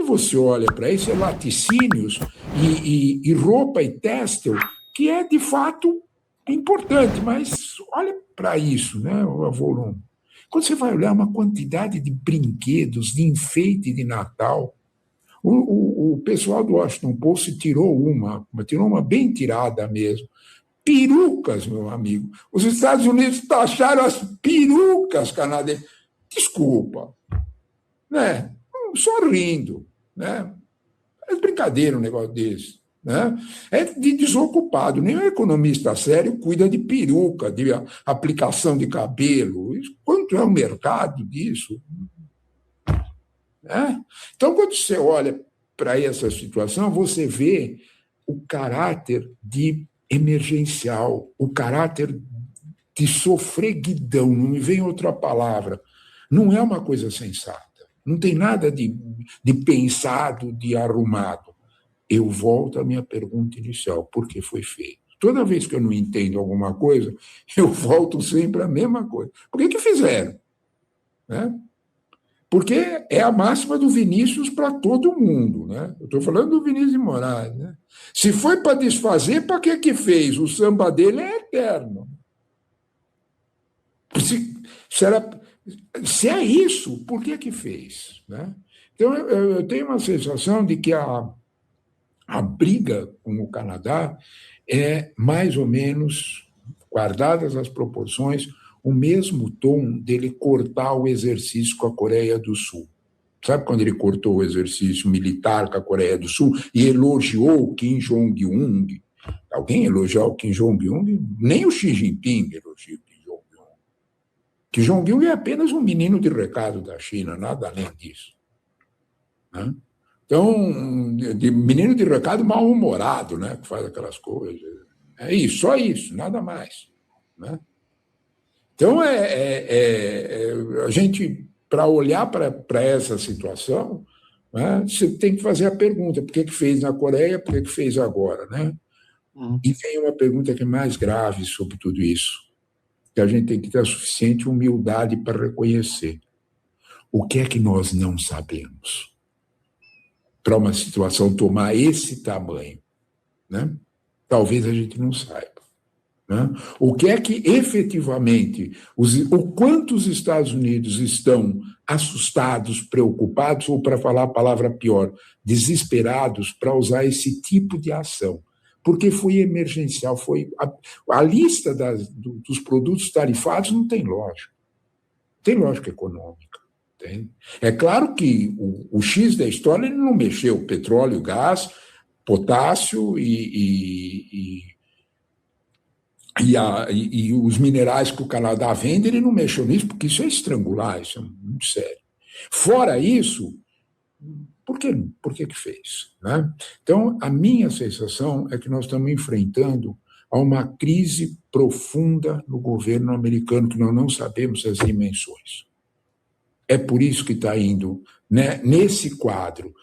você olha para isso, é laticínios e roupa e têxtil, que é, de fato, importante, mas olha para isso, né, o volume. Quando você vai olhar uma quantidade de brinquedos, de enfeite de Natal, o pessoal do Washington Post tirou uma bem tirada mesmo. Perucas, meu amigo. Os Estados Unidos taxaram as perucas canadenses. Desculpa, né? Só rindo, né? É brincadeira um negócio desse. Né? É de desocupado. Nenhum economista sério cuida de peruca, de aplicação de cabelo. Quanto é o mercado disso? Né? Então, quando você olha para essa situação, você vê o caráter de emergencial, o caráter de sofreguidão, não me vem outra palavra. Não é uma coisa sensata. Não tem nada de pensado, de arrumado. Eu volto à minha pergunta inicial: por que foi feito? Toda vez que eu não entendo alguma coisa, eu volto sempre à mesma coisa. Por que fizeram? Né? Porque é a máxima do Vinícius para todo mundo. Né? Eu estou falando do Vinícius de Moraes. Né? Se foi para desfazer, para que fez? O samba dele é eterno. Se é isso, por que fez? Né? Então, eu tenho uma sensação de que a briga com o Canadá é mais ou menos, guardadas as proporções, o mesmo tom dele cortar o exercício com a Coreia do Sul. Sabe quando ele cortou o exercício militar com a Coreia do Sul e elogiou o Kim Jong-un? Alguém elogiou o Kim Jong-un? Nem o Xi Jinping elogia o Kim Jong-un. Kim Jong-un é apenas um menino de recado da China, nada além disso. Né? Então, de menino de recado mal-humorado, né, que faz aquelas coisas. É isso, só isso, nada mais. Né? Então, a gente, para olhar para essa situação, né, você tem que fazer a pergunta: por que fez na Coreia, por que fez agora? Né? E vem uma pergunta que é mais grave sobre tudo isso, que a gente tem que ter a suficiente humildade para reconhecer. O que é que nós não sabemos para uma situação tomar esse tamanho? Né? Talvez a gente não saiba. Né? O que é que efetivamente, o quanto os Estados Unidos estão assustados, preocupados, ou, para falar a palavra pior, desesperados para usar esse tipo de ação? Porque foi emergencial, foi a lista dos produtos tarifados não tem lógica. Tem lógica econômica. Tem. É claro que o X da história ele não mexeu petróleo, gás, potássio e os minerais que o Canadá vende, ele não mexeu nisso, porque isso é estrangular, isso é muito sério. Fora isso, por que fez? Né? Então, a minha sensação é que nós estamos enfrentando a uma crise profunda no governo americano, que nós não sabemos as dimensões. É por isso que está indo, né, nesse quadro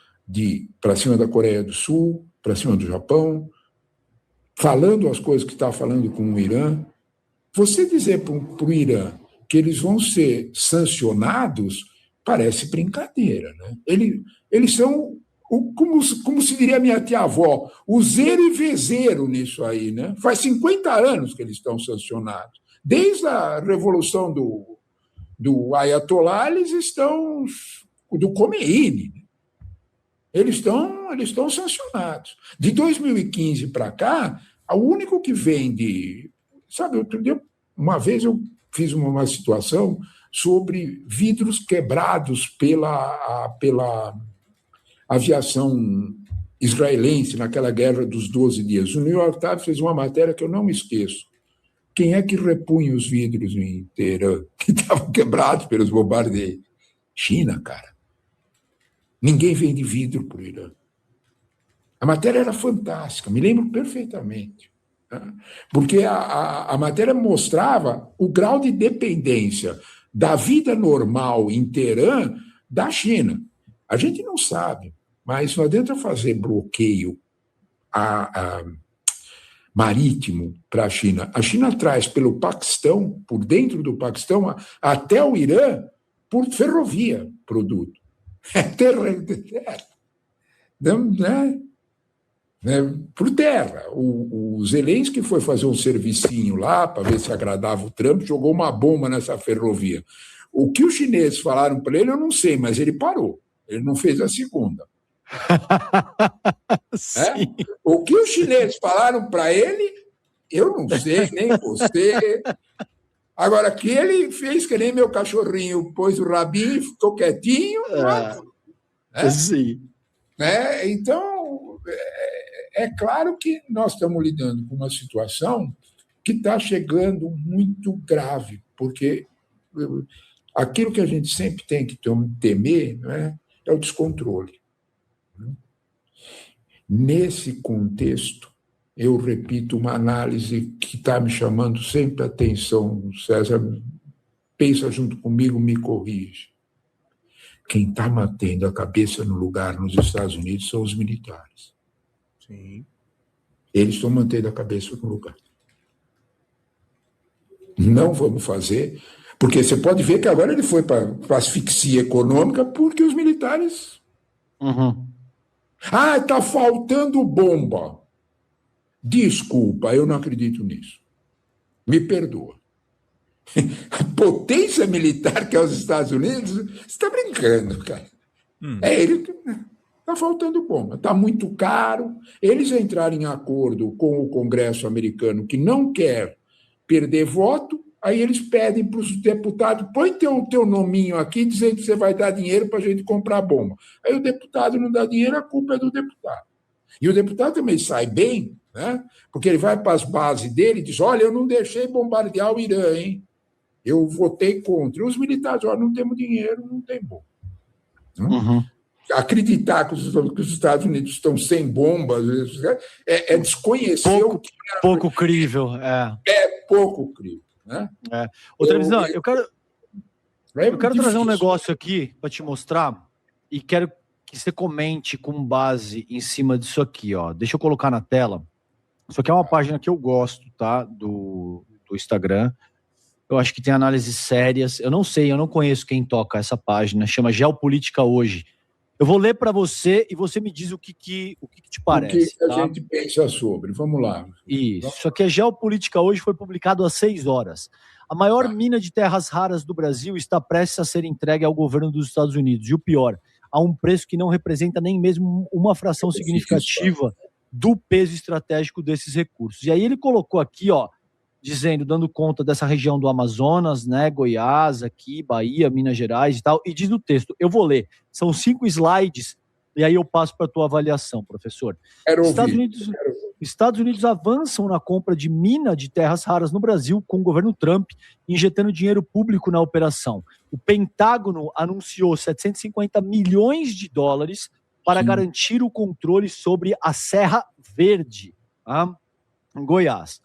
para cima da Coreia do Sul, para cima do Japão, falando as coisas que está falando com o Irã. Você dizer para o Irã que eles vão ser sancionados parece brincadeira. Né? Eles são, como se diria minha tia-avó, o zero e vezeiro nisso aí. Né? Faz 50 anos que eles estão sancionados. Desde a revolução do Ayatollah, eles estão, do Khomeini, né? Eles estão sancionados. De 2015 para cá, o único que vem Sabe, outro dia, uma vez eu fiz uma situação sobre vidros quebrados pela aviação israelense naquela guerra dos 12 dias. O New York Times fez uma matéria que eu não me esqueço. Quem é que repunha os vidros em Teherã, que estavam quebrados pelos bombardeios? China, cara. Ninguém vende vidro para o Irã. A matéria era fantástica, me lembro perfeitamente. Né? Porque a matéria mostrava o grau de dependência da vida normal em Teherã da China. A gente não sabe, mas não adianta fazer bloqueio marítimo para a China. A China traz pelo Paquistão, por dentro do Paquistão, até o Irã, por ferrovia, produto. É terrível. por terra. O Zelensky foi fazer um servicinho lá para ver se agradava o Trump, jogou uma bomba nessa ferrovia. O que os chineses falaram para ele, eu não sei, mas ele parou. Ele não fez a segunda. O que os chineses falaram para ele, eu não sei, nem você. Agora, que ele fez que nem meu cachorrinho, pôs o rabinho, ficou quietinho. Sim. Então, é claro que nós estamos lidando com uma situação que está chegando muito grave, porque aquilo que a gente sempre tem que temer, é o descontrole. Nesse contexto, eu repito uma análise que está me chamando sempre a atenção, César, pensa junto comigo, me corrige. Quem está mantendo a cabeça no lugar nos Estados Unidos são os militares. Sim. Eles estão mantendo a cabeça no lugar. Não vamos fazer, porque você pode ver que agora ele foi para asfixia econômica porque os militares... está faltando bomba. Desculpa, eu não acredito nisso. Me perdoa. A potência militar que é os Estados Unidos, você está brincando, cara. É ele que está faltando bomba. Está muito caro. Eles entraram em acordo com o Congresso americano que não quer perder voto, aí eles pedem para os deputados, põe teu nominho aqui dizendo que você vai dar dinheiro para a gente comprar bomba. Aí o deputado não dá dinheiro, a culpa é do deputado. E o deputado também sai bem, porque ele vai para as bases dele e diz, olha, eu não deixei bombardear o Irã, hein? Eu votei contra. E os militares, olha, não temos dinheiro, não tem bomba. Acreditar que os Estados Unidos estão sem bombas é desconhecer pouco crível. É pouco crível. Outra visão, eu quero trazer um negócio aqui para te mostrar e quero que você comente com base em cima disso aqui, ó. Deixa eu colocar na tela. Isso aqui é uma página que eu gosto, tá? Do Instagram. Eu acho que tem análises sérias. Eu não sei, eu não conheço quem toca essa página. Chama Geopolítica Hoje. Eu vou ler para você e você me diz o que te parece. O que a gente pensa sobre. Vamos lá. Isso aqui é Geopolítica Hoje, foi publicado às 6 horas. A maior mina de terras raras do Brasil está prestes a ser entregue ao governo dos Estados Unidos. E o pior, a um preço que não representa nem mesmo uma fração significativa do peso estratégico desses recursos. E aí ele colocou aqui, ó, dizendo, dando conta dessa região do Amazonas, Goiás, aqui, Bahia, Minas Gerais e tal, e diz no texto, eu vou ler, são 5 slides, e aí eu passo para a tua avaliação, professor. Estados Unidos avançam na compra de mina de terras raras no Brasil com o governo Trump injetando dinheiro público na operação. O Pentágono anunciou 750 milhões de dólares para garantir o controle sobre a Serra Verde, em Goiás,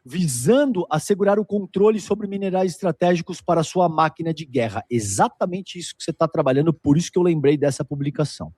visando assegurar o controle sobre minerais estratégicos para sua máquina de guerra. Exatamente isso que você está trabalhando, por isso que eu lembrei dessa publicação.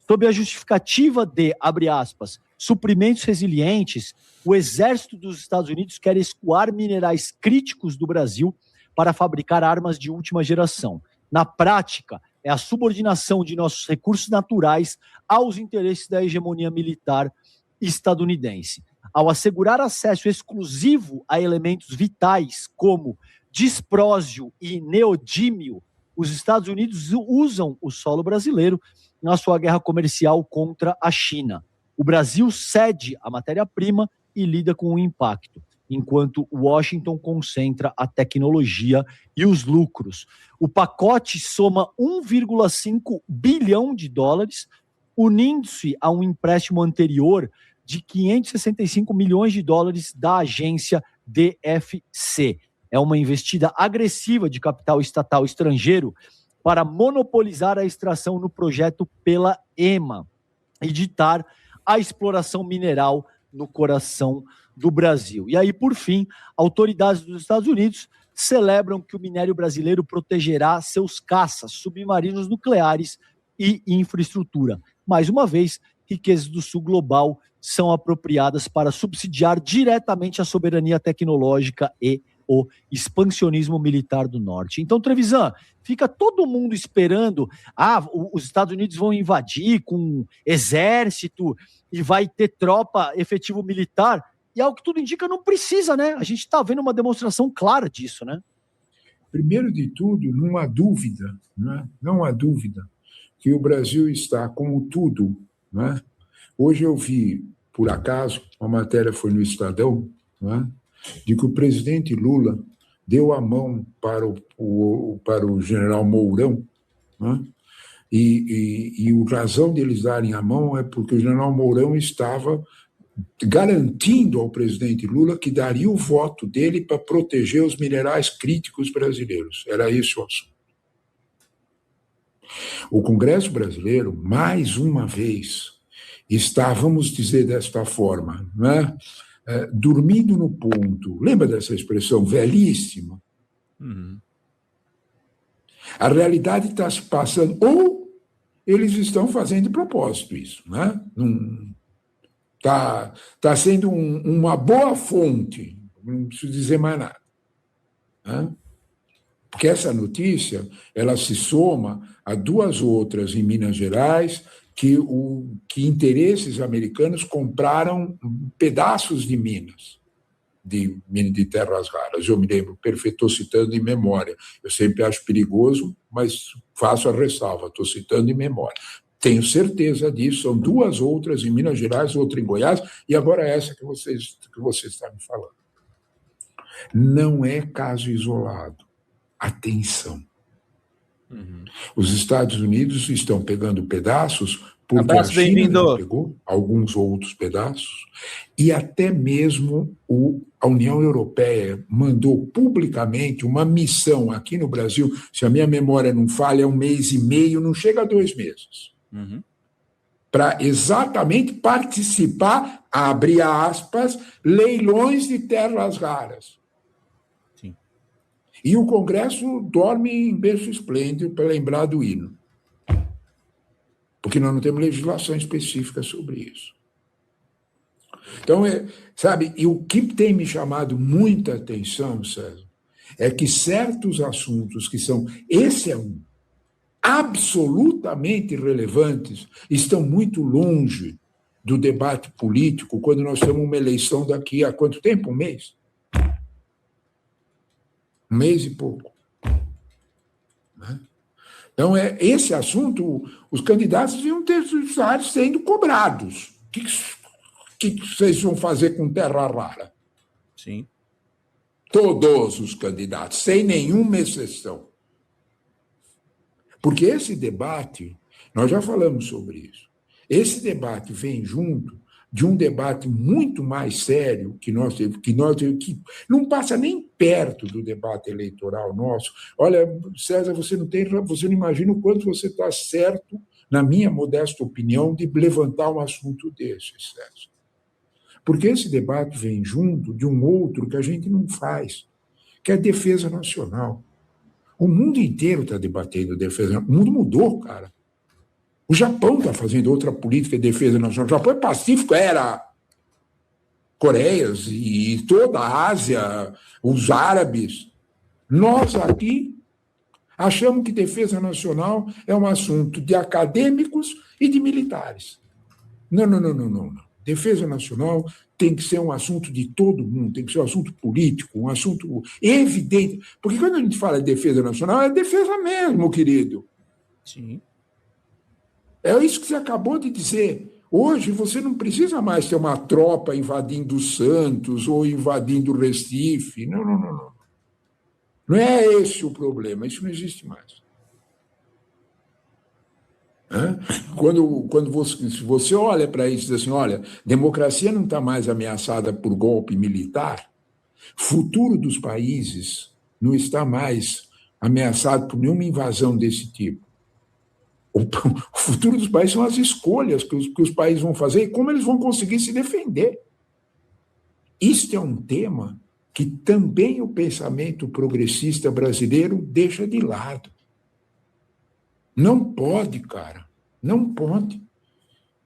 Sob a justificativa de, abre aspas, suprimentos resilientes, o exército dos Estados Unidos quer escoar minerais críticos do Brasil para fabricar armas de última geração. Na prática, é a subordinação de nossos recursos naturais aos interesses da hegemonia militar estadunidense. Ao assegurar acesso exclusivo a elementos vitais como disprósio e neodímio, os Estados Unidos usam o solo brasileiro na sua guerra comercial contra a China. O Brasil cede a matéria-prima e lida com o impacto, enquanto Washington concentra a tecnologia e os lucros. O pacote soma 1,5 bilhão de dólares, unindo-se a um empréstimo anterior de 565 milhões de dólares da agência DFC. É uma investida agressiva de capital estatal estrangeiro para monopolizar a extração no projeto pela EMA e ditar a exploração mineral no coração do Brasil. E aí, por fim, autoridades dos Estados Unidos celebram que o minério brasileiro protegerá seus caças, submarinos nucleares e infraestrutura. Mais uma vez, riquezas do sul global são apropriadas para subsidiar diretamente a soberania tecnológica e o expansionismo militar do Norte. Então, Trevisan, fica todo mundo esperando, os Estados Unidos vão invadir com exército e vai ter tropa efetivo militar, e ao que tudo indica não precisa, né? A gente está vendo uma demonstração clara disso, né? Primeiro de tudo, não há dúvida, não há dúvida que o Brasil está, como tudo, Hoje eu vi, por acaso, uma matéria foi no Estadão, de que o presidente Lula deu a mão para o general Mourão, e a razão deles darem a mão é porque o general Mourão estava garantindo ao presidente Lula que daria o voto dele para proteger os minerais críticos brasileiros. Era esse o assunto. O Congresso brasileiro, mais uma vez, está, vamos dizer desta forma, dormindo no ponto. Lembra dessa expressão velhíssima? Uhum. A realidade está se passando, ou eles estão fazendo de propósito isso, Está sendo uma boa fonte, não preciso dizer mais nada. Porque essa notícia ela se soma a duas outras em Minas Gerais, que interesses americanos compraram pedaços de minas, de terras raras. Eu me lembro, estou citando em memória. Eu sempre acho perigoso, mas faço a ressalva, estou citando em memória. Tenho certeza disso, são duas outras em Minas Gerais, outra em Goiás, e agora essa que você está me falando. Não é caso isolado. Atenção. Uhum. Os Estados Unidos estão pegando pedaços, porque a China já pegou alguns outros pedaços, e até mesmo a União Europeia mandou publicamente uma missão aqui no Brasil, se a minha memória não falha, é 1 mês e meio, não chega a 2 meses. Uhum. Para exatamente participar, abre aspas, leilões de terras raras. Sim. E o Congresso dorme em berço esplêndido para lembrar do hino. Porque nós não temos legislação específica sobre isso. Então, sabe, e o que tem me chamado muita atenção, César, é que certos assuntos que são, esse é um, absolutamente relevantes, estão muito longe do debate político quando nós temos uma eleição daqui a quanto tempo? 1 mês? 1 mês e pouco. Então, esse assunto, os candidatos deviam estar sendo cobrados. O que vocês vão fazer com terra rara? Sim. Todos os candidatos, sem nenhuma exceção. Porque esse debate, nós já falamos sobre isso, esse debate vem junto de um debate muito mais sério que não passa nem perto do debate eleitoral nosso. Olha, César, você não imagina o quanto você está certo, na minha modesta opinião, de levantar um assunto desse, César. Porque esse debate vem junto de um outro que a gente não faz, que é a defesa nacional. O mundo inteiro está debatendo defesa nacional. O mundo mudou, cara. O Japão está fazendo outra política de defesa nacional. O Japão é pacífico, era Coreias e toda a Ásia, os árabes. Nós aqui achamos que defesa nacional é um assunto de acadêmicos e de militares. Não. Defesa nacional tem que ser um assunto de todo mundo, tem que ser um assunto político, um assunto evidente. Porque quando a gente fala de defesa nacional, é defesa mesmo, querido. Sim. É isso que você acabou de dizer. Hoje você não precisa mais ter uma tropa invadindo Santos ou invadindo Recife. Não. Não é esse o problema, isso não existe mais. Quando você olha para isso e diz assim, olha, democracia não está mais ameaçada por golpe militar, futuro dos países não está mais ameaçado por nenhuma invasão desse tipo. O futuro dos países são as escolhas que os países vão fazer e como eles vão conseguir se defender. Isto é um tema que também o pensamento progressista brasileiro deixa de lado. Não pode, cara. Não pode.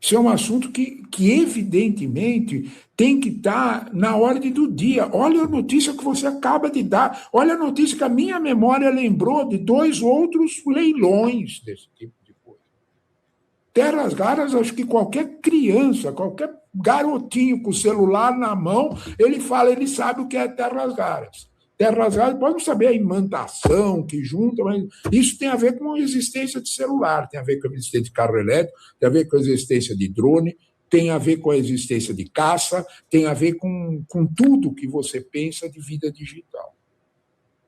Isso é um assunto que evidentemente, tem que estar na ordem do dia. Olha a notícia que você acaba de dar. Olha a notícia que a minha memória lembrou de 2 outros leilões desse tipo de coisa. Terras raras, acho que qualquer criança, qualquer garotinho com o celular na mão, ele sabe o que é terras raras. Terras raras, pode não saber a imantação que junta, mas isso tem a ver com a existência de celular, tem a ver com a existência de carro elétrico, tem a ver com a existência de drone, tem a ver com a existência de caça, tem a ver com tudo que você pensa de vida digital.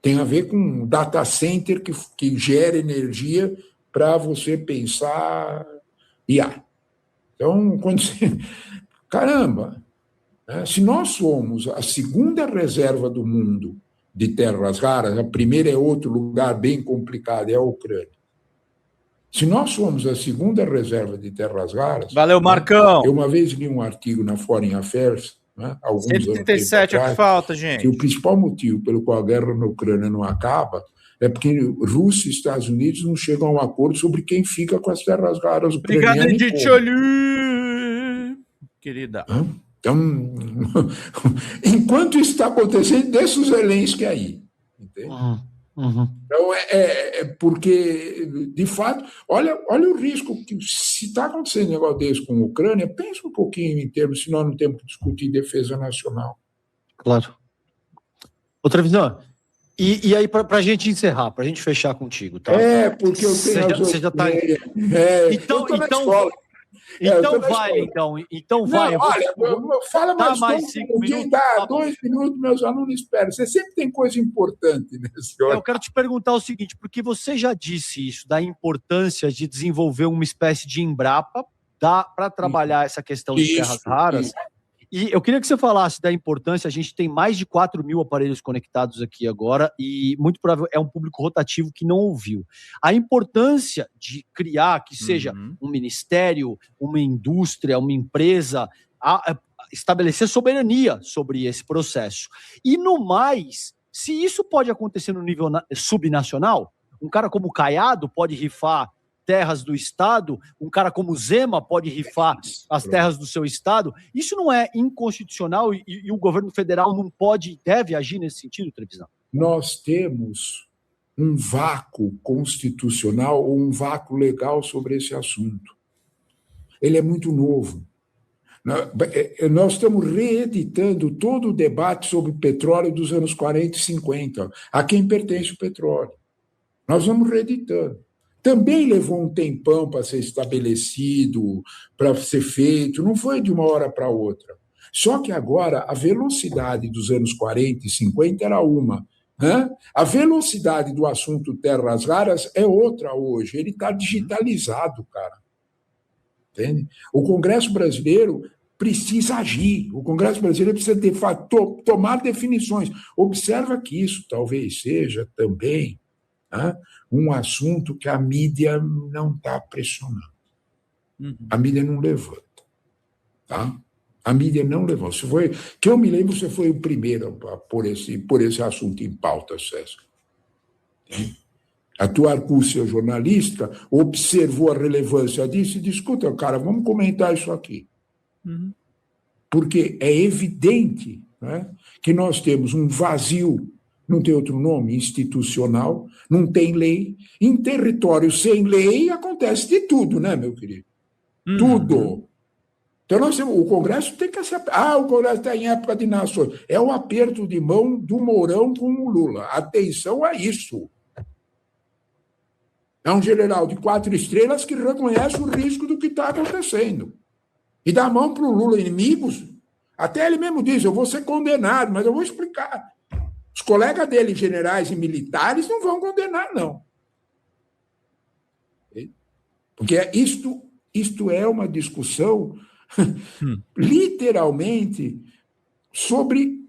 Tem a ver com data center que gera energia para você pensar IA. Então, quando você... Caramba! Né? Se nós somos a segunda reserva do mundo de terras raras, a primeira é outro lugar bem complicado, é a Ucrânia. Se nós somos a segunda reserva de terras raras... Valeu, Marcão! Eu uma vez li um artigo na Foreign Affairs, né, alguns 137 anos é o que falta, gente. Que o principal motivo pelo qual a guerra na Ucrânia não acaba é porque Rússia e Estados Unidos não chegam a um acordo sobre quem fica com as terras raras ucranianas. Obrigado, Dicholli, querida. Então, enquanto isso está acontecendo, deixa os Zelensky aí. Entende? Então, porque, de fato, olha o risco que, se está acontecendo um negócio desse com a Ucrânia, pensa um pouquinho em termos, se nós não temos que discutir defesa nacional. Claro. Outra visão. E aí, para a gente encerrar, para a gente fechar contigo, tá? Porque eu tenho... Você já está... Então vai. Olha, fala mais, mais 5 minutos. Dá 2 minutos, meus alunos esperam. Você sempre tem coisa importante nesse hora. Eu quero te perguntar o seguinte, porque você já disse isso, da importância de desenvolver uma espécie de Embrapa para trabalhar essa questão de terras raras. E eu queria que você falasse da importância. A gente tem mais de 4 mil aparelhos conectados aqui agora e muito provável é um público rotativo que não ouviu. A importância de criar, que seja um ministério, uma indústria, uma empresa, estabelecer soberania sobre esse processo. E no mais, se isso pode acontecer no nível subnacional, um cara como Caiado pode rifar terras do Estado, um cara como Zema pode rifar as terras do seu Estado. Isso não é inconstitucional e o governo federal não pode e deve agir nesse sentido, Trevisan? Nós temos um vácuo constitucional ou um vácuo legal sobre esse assunto. Ele é muito novo. Nós estamos reeditando todo o debate sobre petróleo dos anos 40 e 50. A quem pertence o petróleo? Nós vamos reeditando. Também levou um tempão para ser estabelecido, para ser feito, não foi de uma hora para outra. Só que agora a velocidade dos anos 40 e 50 era uma. A velocidade do assunto terras raras é outra hoje. Ele está digitalizado, cara. Entende? O Congresso brasileiro precisa agir. O Congresso brasileiro precisa, de fato, tomar definições. Observa que isso talvez seja também um assunto que a mídia não está pressionando. A mídia não levanta. Tá? A mídia não levanta. Que eu me lembro, você foi o primeiro a pôr esse assunto em pauta, César. A tua arcúcia jornalista observou a relevância disso e disse, escuta, cara, vamos comentar isso aqui. Porque é evidente, né, que nós temos um vazio, não tem outro nome, institucional, não tem lei. Em território sem lei acontece de tudo, né, meu querido? Tudo. Então, nós temos, o Congresso tem que ser... o Congresso está em época de nações. É o aperto de mão do Mourão com o Lula. Atenção a isso. É um general de 4 estrelas que reconhece o risco do que está acontecendo. E dá a mão para o Lula, inimigos. Até ele mesmo diz, eu vou ser condenado, mas eu vou explicar. Os colegas dele, generais e militares, não vão condenar, não. Porque isto é uma discussão, literalmente, sobre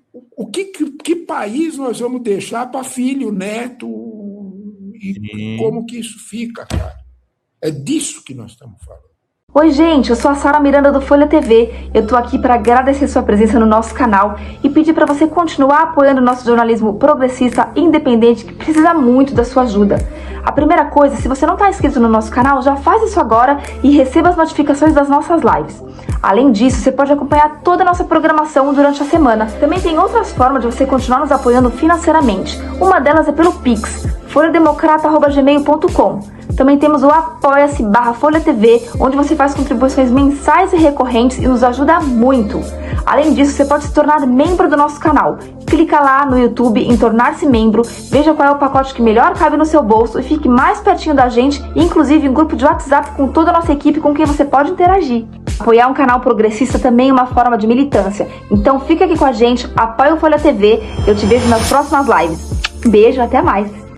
que país nós vamos deixar para filho, neto, e como que isso fica, cara. É disso que nós estamos falando. Oi, gente, eu sou a Sara Miranda do Folha TV. Eu tô aqui para agradecer sua presença no nosso canal e pedir para você continuar apoiando o nosso jornalismo progressista independente, que precisa muito da sua ajuda. A primeira coisa, se você não está inscrito no nosso canal, já faz isso agora e receba as notificações das nossas lives. Além disso, você pode acompanhar toda a nossa programação durante a semana. Também tem outras formas de você continuar nos apoiando financeiramente. Uma delas é pelo Pix, folhademocrata@gmail.com. Também temos o apoia-se/Folha TV, onde você faz contribuições mensais e recorrentes e nos ajuda muito. Além disso, você pode se tornar membro do nosso canal. Clica lá no YouTube em tornar-se membro, veja qual é o pacote que melhor cabe no seu bolso e fique mais pertinho da gente, inclusive em grupo de WhatsApp com toda a nossa equipe com quem você pode interagir. Apoiar um canal progressista também é uma forma de militância. Então fica aqui com a gente, apoia o Folha TV, eu te vejo nas próximas lives. Beijo, até mais!